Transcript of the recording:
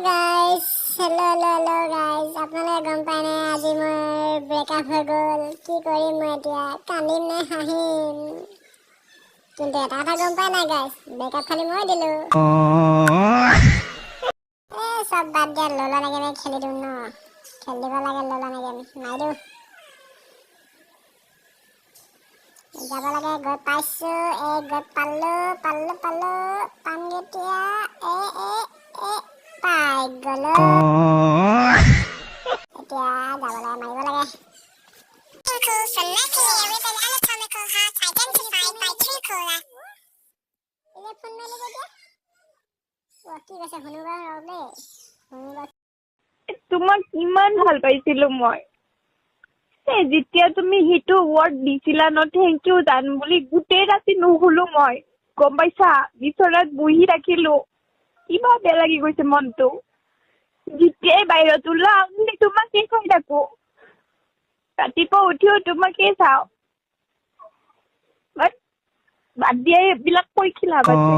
guys, hello guys. আপোনালোকে গম পায় নাই আজি মোৰ ব্ৰেকআপ হৈ গ'ল। কি কৰিম মই এতিয়া, কান্দিম নে হাঁহিম? কিন্তু এটা কথা গম পায় নাই guys, ব্ৰেকআপ খালি মই দিলো। সব বাদ দিয়া, ললা না গেমে খেলি দিওঁ ন। খেলিব লাগে ললা না গেম, নাই দিওঁ। যাব লাগে, গৈ পাইছো, গৈ পালো পামগে এতিয়া, পাই গলো। এতিয়া যাব লাগে, মাৰিব লাগে। তোমাক ইমান ভাল পাইছিলো মই। যেতিয়া তুমি সেইটো ৱৰ্ড দিছিলা ন, থেংক ইউ জান বুলি, গোটেই ৰাতি নুশুলো মই, গম পাইছা? বিচনাত বহি থাকিলো, কিবা বেয়া লাগি গৈছে মনটো। যেতিয়াই বাহিৰত ওলাও তোমাকে চাই থাকো, ৰাতিপুৱা উঠিও তোমাকে চাও। বাদ দিয়া, এইবিলাক কৈ কি লাভ আছে?